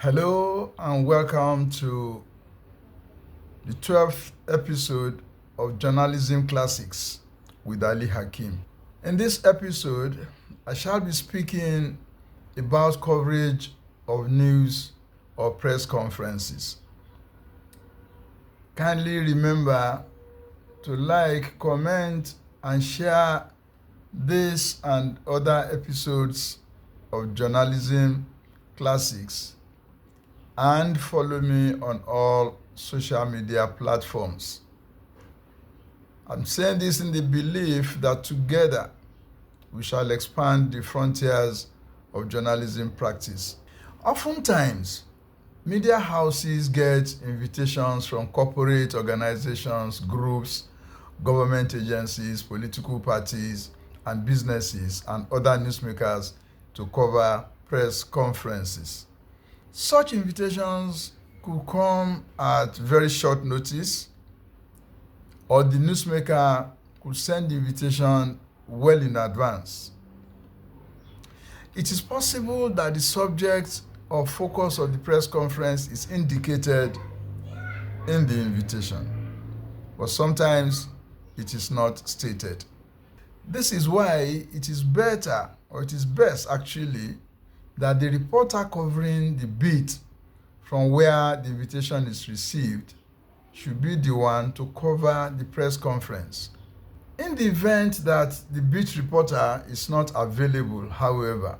Hello and welcome to the 12th episode of Journalism Classics with Ali Hakim. In this episode, I shall be speaking about coverage of news or press conferences. Kindly remember to like, comment, and share this and other episodes of Journalism Classics, and follow me on all social media platforms. I'm saying this in the belief that together we shall expand the frontiers of journalism practice. Oftentimes, media houses get invitations from corporate organizations, groups, government agencies, political parties, and businesses and other newsmakers to cover press conferences. Such invitations could come at very short notice, or the newsmaker could send the invitation well in advance. It is possible that the subject or focus of the press conference is indicated in the invitation, but sometimes it is not stated. This is why it is better, or it is best actually, that the reporter covering the beat from where the invitation is received should be the one to cover the press conference. In the event that the beat reporter is not available, however,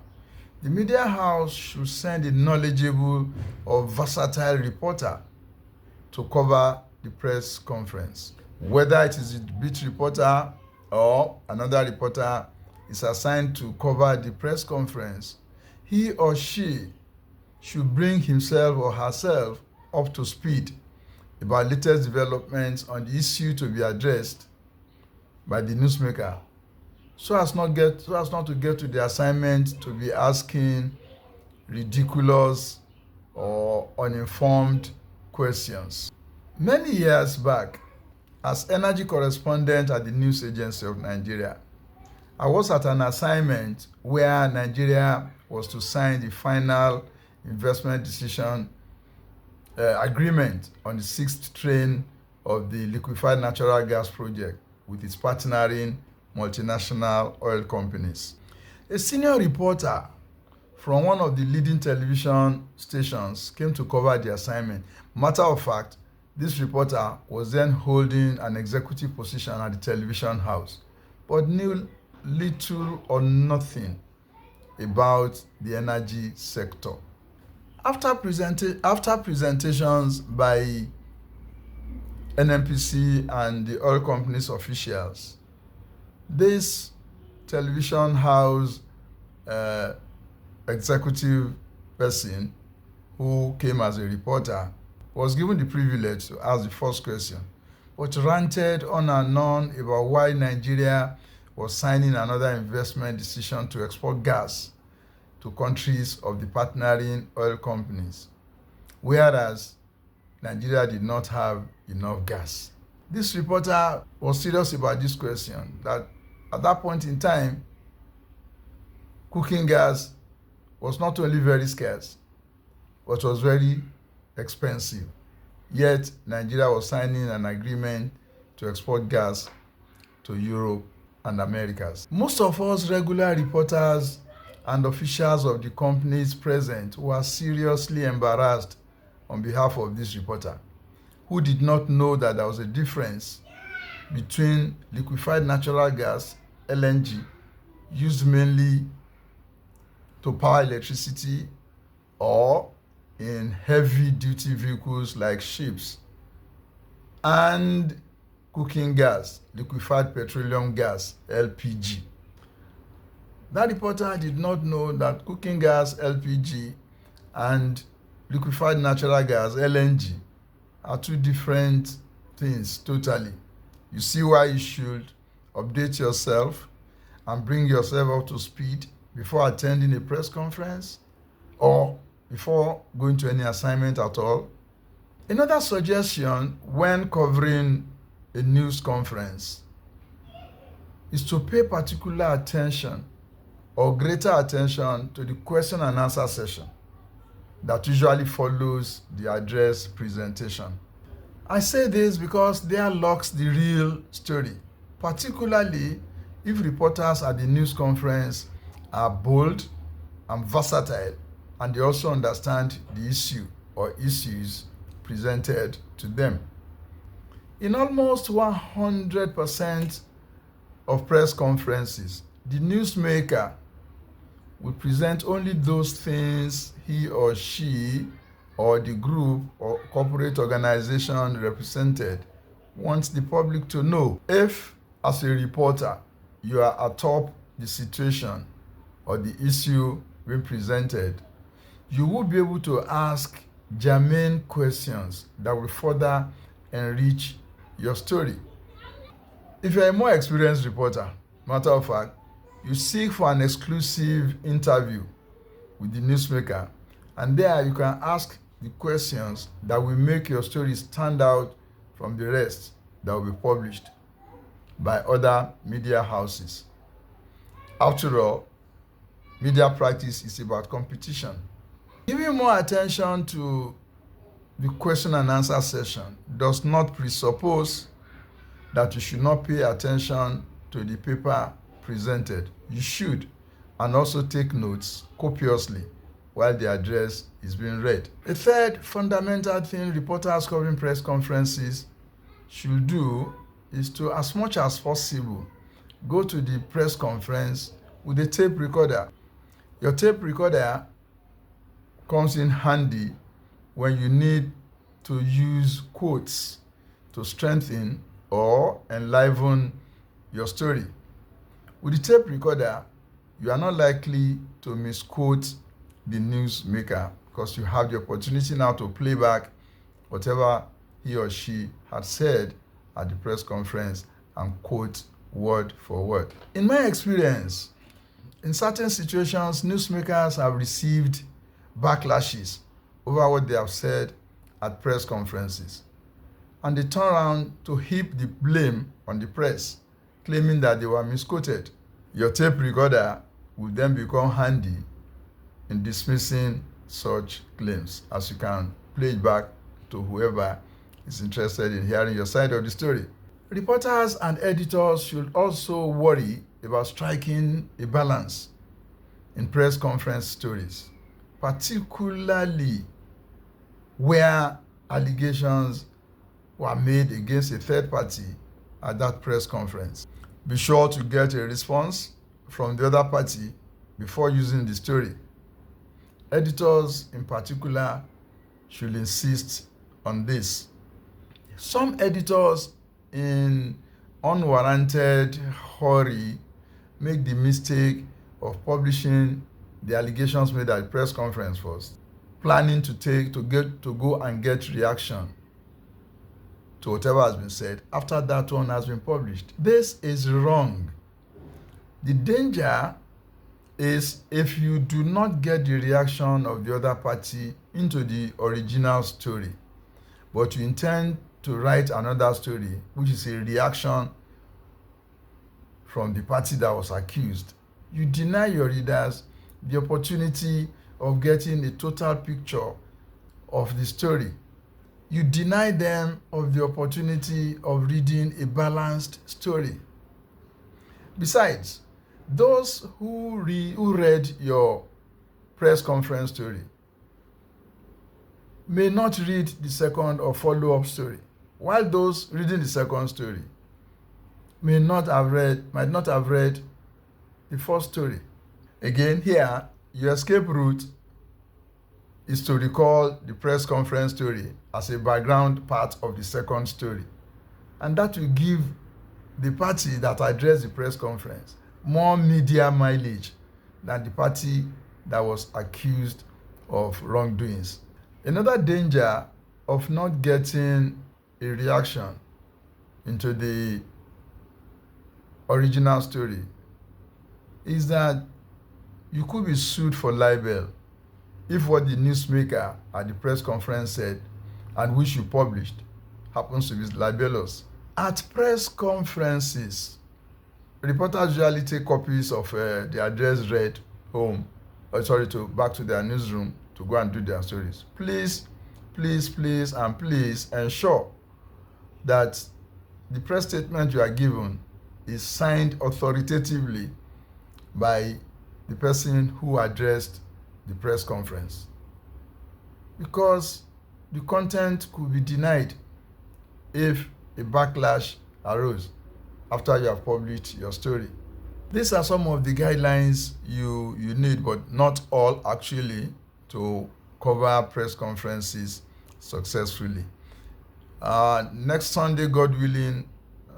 the media house should send a knowledgeable or versatile reporter to cover the press conference. Whether it is a beat reporter or another reporter is assigned to cover the press conference, he or she should bring himself or herself up to speed about latest developments on the issue to be addressed by the newsmaker, so as not to get to the assignment to be asking ridiculous or uninformed questions. Many years back, as energy correspondent at the News Agency of Nigeria, I was at an assignment where Nigeria was to sign the final investment decision agreement on the sixth train of the liquefied natural gas project with its partnering multinational oil companies. A senior reporter from one of the leading television stations came to cover the assignment. Matter of fact, this reporter was then holding an executive position at the television house, but knew little or nothing about the energy sector. After presentations by NNPC and the oil company's officials, this television house executive person who came as a reporter was given the privilege to ask the first question, but ranted on and on about why Nigeria was signing another investment decision to export gas to countries of the partnering oil companies, whereas Nigeria did not have enough gas. This reporter was serious about this question, that at that point in time, cooking gas was not only very scarce, but was very expensive. Yet, Nigeria was signing an agreement to export gas to Europe and Americas. Most of us regular reporters and officials of the companies present were seriously embarrassed on behalf of this reporter, who did not know that there was a difference between liquefied natural gas, LNG, used mainly to power electricity or in heavy-duty vehicles like ships, and cooking gas, liquefied petroleum gas, LPG. That reporter did not know that cooking gas, LPG, and liquefied natural gas, LNG, are two different things totally. You see why you should update yourself and bring yourself up to speed before attending a press conference or before going to any assignment at all. Another suggestion when covering a news conference is to pay particular attention or greater attention to the question and answer session. that usually follows the address presentation. I say this because there lurks the real story, particularly if reporters at the news conference are bold and versatile, and they also understand the issue or issues presented to them. In almost 100% of press conferences, the newsmaker will present only those things he or she or the group or corporate organization represented wants the public to know. If, as a reporter, you are atop the situation or the issue being presented, you will be able to ask germane questions that will further enrich your story. If you're a more experienced reporter, matter of fact, you seek for an exclusive interview with the newsmaker, and there you can ask the questions that will make your story stand out from the rest that will be published by other media houses. After all, media practice is about competition. Giving more attention to the question and answer session does not presuppose that you should not pay attention to the paper presented. You should, and also take notes copiously while the address is being read. A third fundamental thing reporters covering press conferences should do is to, as much as possible, go to the press conference with a tape recorder. Your tape recorder comes in handy when you need to use quotes to strengthen or enliven your story. With the tape recorder, you are not likely to misquote the newsmaker because you have the opportunity now to play back whatever he or she had said at the press conference and quote word for word. In my experience, in certain situations, newsmakers have received backlashes over what they have said at press conferences, and they turn around to heap the blame on the press, claiming that they were misquoted. Your tape recorder will then become handy in dismissing such claims, as you can play it back to whoever is interested in hearing your side of the story. Reporters and editors should also worry about striking a balance in press conference stories, particularly where allegations were made against a third party at that press conference. Be sure to get a response from the other party before using the story. Editors in particular should insist on this. Some editors in unwarranted hurry make the mistake of publishing the allegations made at the press conference first, planning to go and get reaction to whatever has been said after that one has been published. This is wrong. The danger is if you do not get the reaction of the other party into the original story, but you intend to write another story, which is a reaction from the party that was accused, you deny your readers the opportunity of getting a total picture of the story. You deny them of the opportunity of reading a balanced story. Besides, those who read your press conference story may not read the second or follow-up story, while those reading the second story might not have read the first story. Again, here, your escape route is to recall the press conference story as a background part of the second story. And that will give the party that addressed the press conference more media mileage than the party that was accused of wrongdoings. Another danger of not getting a reaction into the original story is that you could be sued for libel if what the newsmaker at the press conference said and which you published happens to be libelous. At press conferences, reporters usually take copies of the address read back to their newsroom to go and do their stories. Please, please, please, and please ensure that the press statement you are given is signed authoritatively by the person who addressed the press conference, because the content could be denied if a backlash arose after you have published your story. These are some of the guidelines you need, but not all actually, to cover press conferences successfully. Next Sunday, God willing,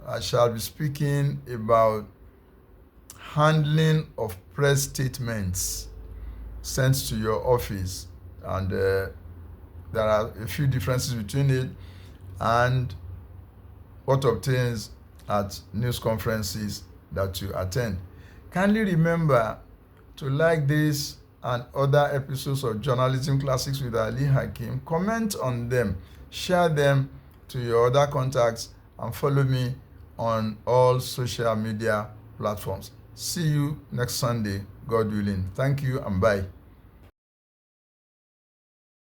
I shall be speaking about handling of press statements sent to your office, and there are a few differences between it and what obtains at news conferences that you attend. Kindly remember to like this and other episodes of Journalism Classics with Ali Hakim. Comment on them, share them to your other contacts, and follow me on all social media platforms. See you next Sunday, God willing. Thank you and bye.